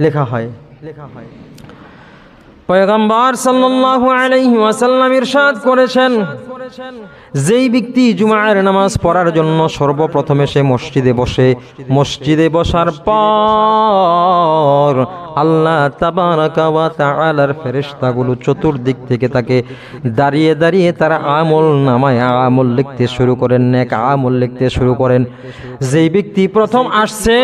লেখা হয়। পয়গম্বর সাল্লাল্লাহু আলাইহি ওয়াসাল্লাম ইরশাদ করেছেন, যেই ব্যক্তি জুমার নামাজ পড়ার জন্য সর্বপ্রথমে সে মসজিদে বসে, মসজিদে বসার পর আল্লাহ তাবারাকা ওয়া তাআলার ফেরেশতাগুলো চতুর্দিক থেকে তাকে দাঁড়িয়ে দাঁড়িয়ে তারা আমল নামায় আমল লিখতে শুরু করেন, নেক আমল লিখতে শুরু করেন। যেই ব্যক্তি প্রথম আসছে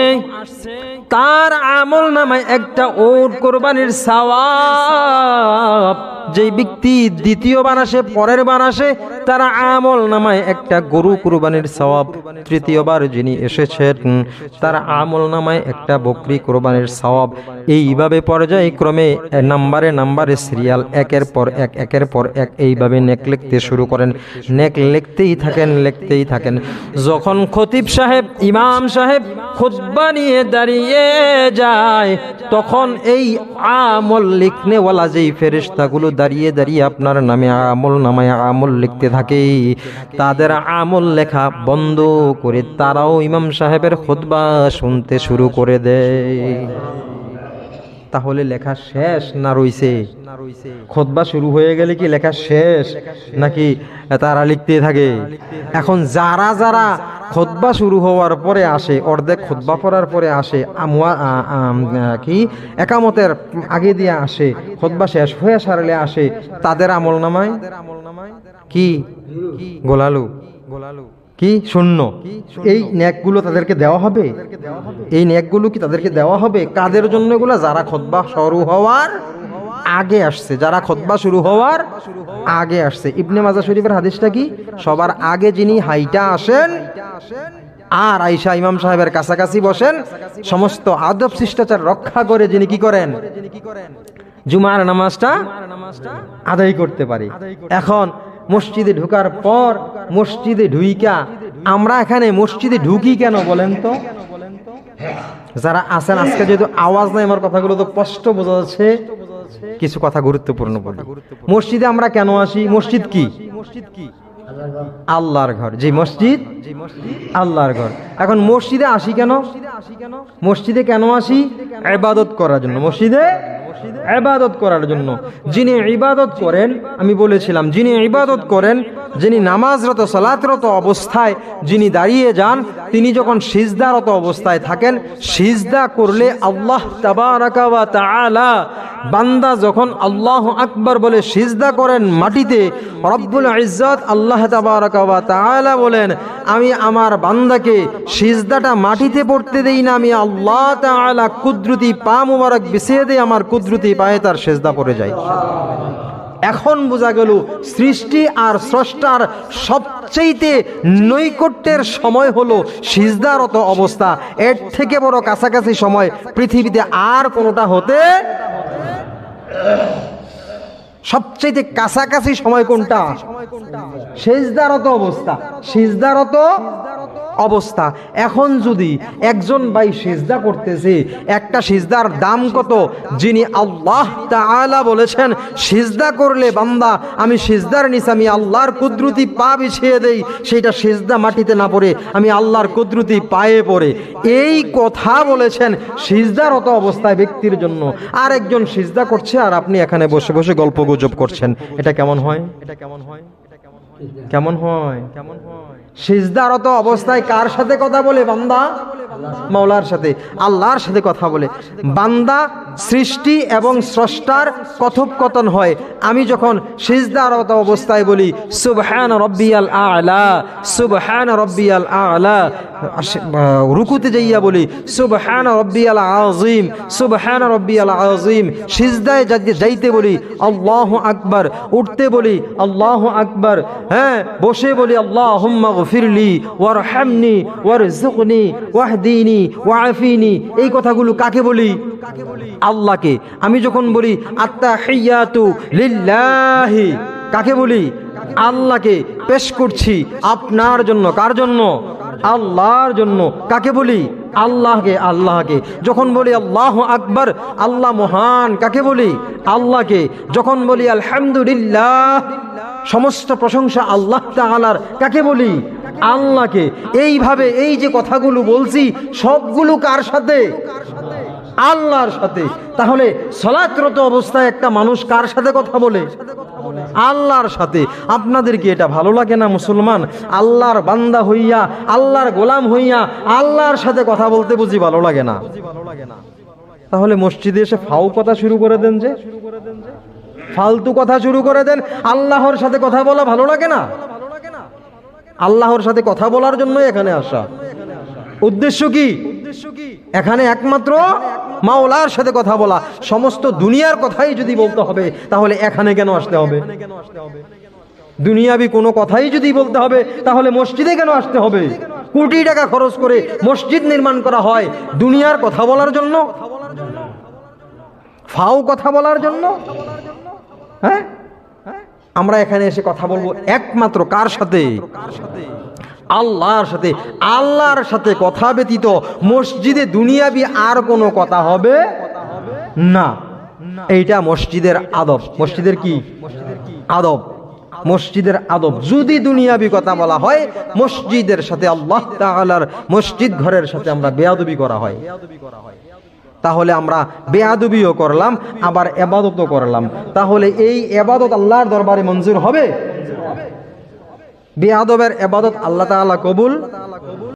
তার আমল নামায় একটা উট কোরবানির সওয়াব, যেই ব্যক্তি দ্বিতীয়বার আসে, পরের বার আসে, তারা আমল নামায় একটা গরু কোরবানির সওয়াব, তৃতীয়বার যিনি এসেছেন তার আমল নামায় একটা বকরি কোরবানির সওয়াব। এইভাবে পর্যায়ক্রমে নাম্বারে নাম্বারে সিরিয়াল একের পর এক একের পর এক এইভাবে নেক লিখতে শুরু করেন। নেক লিখতেই থাকেন, লিখতেই থাকেন। যখন খতিব সাহেব, ইমাম সাহেব খুতবা নিয়ে দাঁড়িয়ে যায়, তখন এই আমল লিখনেওয়ালা যেই ফেরেশতাগুলো দাঁড়িয়ে দাঁড়িয়ে আপনার নামে আমল নামায় আমল লিখতে থাকে, তাদের আমল লেখা বন্ধ করে তারাও ইমাম সাহেবের খুতবা শুনতে শুরু করে দেয়। তাহলে লেখা শেষ না রইছে? খুতবা শুরু হয়ে গেলে কি লেখা শেষ, নাকি তারা লিখতে থাকে? এখন যারা যারা খুতবা শুরু হওয়ার পরে আসে, অর্ধেক খুতবা পড়ার পরে আসে, কি একামতের আগে দিয়ে আসে, খুতবা শেষ হয়ে সারলে আসে, তাদের আমল নামায় কি গোলালু, কি শূন্য। এই নেকগুলো তাদেরকে দেওয়া হবে? এই নেকগুলো কি তাদেরকে দেওয়া হবে? কাদের জন্য এগুলো? যারা খুতবা শুরু হওয়ার আগে আসছে, যারা খুতবা শুরু হওয়ার আগে আসছে। ইবনে মাজাহ শরীফের হাদিসটা কি? সবার আগে যিনি হাইটা আসেন আর আয়েশা ইমাম সাহেবের কাছাকাছি বসেন, সমস্ত আদব শিষ্টাচার রক্ষা করে যিনি কি করেন? জুমার নামাজটা আদায় করতে পারে। এখন মসজিদে ঢোকার পর মসজিদে ঢুইকা আমরা এখানে মসজিদে ঢুকি কেন বলেন তো? যারা আছেন, আজকে যেহেতু আওয়াজ নাই আমার কথাগুলো তো স্পষ্ট বোঝা যাচ্ছে, কিছু কথা গুরুত্বপূর্ণ বলি। মসজিদে আমরা কেন আসি? মসজিদ কি? আল্লাহর ঘর। যে মসজিদ আল্লাহর ঘর। এখন মসজিদে আসি কেন? মসজিদে কেন আসি? ইবাদত করার জন্য। মসজিদে ইবাদত করার জন্য। যিনি ইবাদত করেন, আমি বলেছিলাম, যিনি ইবাদত করেন, যিনি নামাজরত সালাতরত অবস্থায় যিনি দাঁড়িয়ে যান, তিনি যখন সিজদারত অবস্থায় থাকেন, সিজদা করলে আল্লাহ তাবারাকা ওয়া তাআলা, বান্দা যখন আল্লাহু আকবার বলে সিজদা করেন মাটিতে, রব্বুল ইজ্জত আল্লাহ তাবারাকা ওয়া তাআলা বলেন, আমি আমার বান্দাকে সিজদাটা মাটিতে পড়তে দেই না, আমি আল্লাহ তাআলা কুদরতি পা মুবারক বিছিয়ে দেই, আমার কুদরতি পায়ে তার সিজদা পড়ে যায়। এখন বোঝা গেল সৃষ্টি আর স্রষ্টার সবচেয়ে নৈকট্যের সময় হলো সিজদারত অবস্থা। এর থেকে বড় কাছাকাছি সময় পৃথিবীতে আর কোনোটা হতে, সবচেয়ে কাছাকাছি সময় কোনটা? সিজদারত অবস্থা। সিজদারত অবস্থা। এখন যদি একজন ভাই সিজদা করতেছে, একটা সিজদার দাম কত? যিনি আল্লাহ তাআলা বলেছেন সিজদা করলে বান্দা, আমি সিজদার নিচে আমি আল্লাহর কুদরতি পা বিছিয়ে দেই, সেইটা সিজদা মাটিতে না পড়ে আমি আল্লাহর কুদরতি পায়ে পড়ে। এই কথা বলেছেন সিজদারত অবস্থায় ব্যক্তির জন্য। আর একজন সিজদা করছে আর আপনি এখানে বসে বসে গল্প গুজব করছেন, এটা কেমন হয়? এটা কেমন হয়? কেমন হয়? কেমন হয়? সিজদারত অবস্থায় কার সাথে কথা বলে বান্দা? মাওলার সাথে, আল্লাহর সাথে কথা বলে। বান্দা সৃষ্টি এবং স্রষ্টার কথোপকথন হয়। আমি যখন সিজদারত অবস্থায় বলি সুবহান রাব্বিয়াল আ'লা, সুবহান রাব্বিয়াল আ'লা, রুকুতে যাইয়া বলি সুবহান রাব্বিয়াল আযীম, সুবহান রাব্বিয়াল আযীম, সিজদায় যাইতে বলি আল্লাহু আকবার, উঠতে বলি আল্লাহু আকবার, হ্যাঁ বসে বলি আল্লাহুম্মা গফিরলি ওয়ারহামনি ওয়ারযুকনি ওয়াহদিনি ওয়াআফিনি। এই কথাগুলো কাকে বলি? আল্লাহকে। আমি যখন বলি আত্তাহিয়াতু লিল্লাহি, কাকে বলি? আল্লাহকে পেশ করছি আপনার জন্য। কার জন্য? আল্লাহর জন্য। কাকে বলি? আল্লাহকে। আল্লাহকে। যখন বলি আল্লাহু আকবার, আল্লাহ মহান, কাকে বলি? আল্লাহকে। যখন বলি আলহামদুলিল্লাহ, সমস্ত প্রশংসা আল্লাহ তাআলার, কাকে বলি? আল্লাহকে। এইভাবে এই যে কথাগুলো বলছি সবগুলো কার সাথে? আল্লাহর সাথে। তাহলে সালাতরত অবস্থায় একটা মানুষ কার সাথে কথা বলে? আল্লাহর সাথে। আপনাদের কি এটা ভালো লাগে না মুসলমান? আল্লাহর বান্দা হইয়া, আল্লাহর গোলাম হইয়া আল্লাহর সাথে কথা বলতে বুঝি ভালো লাগে না? তাহলে মসজিদে এসে ফাউ কথা শুরু করে দেন, যে ফালতু কথা শুরু করে দেন। আল্লাহর সাথে কথা বলা ভালো লাগে না? আল্লাহর সাথে কথা বলার জন্য এখানে আসা। উদ্দেশ্য কি? এখানে একমাত্র মাওলার সাথে কথা বলা। সমস্ত দুনিয়ার কথাই যদি বলতে হবে তাহলে এখানে কেন আসতে হবে? দুনিয়াবি কোনো কথাই যদি বলতে হবে তাহলে মসজিদে কেন আসতে হবে? কোটি টাকা খরচ করে মসজিদ নির্মাণ করা হয় দুনিয়ার কথা বলার জন্য, ফাও কথা বলার জন্য? হ্যাঁ, আমরা এখানে এসে কথা বলবো একমাত্র কার সাথে? আল্লাহর সাথে। আল্লাহর সাথে কথা ব্যতীত মসজিদে দুনিয়াবি আর কোনো কথা হবে না। এইটা মসজিদের আদব। মসজিদের কি আদব? মসজিদের আদব। যদি দুনিয়াবি কথা বলা হয় মসজিদের সাথে, আল্লাহ তাআলার মসজিদ ঘরের সাথে আমরা বেয়াদবি করা হয়, তাহলে আমরা বেয়াদবিও করলাম আবার ইবাদতও করলাম। তাহলে এই ইবাদত আল্লাহর দরবারে মঞ্জুর হবে? বেয়াদবের ইবাদত আল্লাহ তাআলা কবুল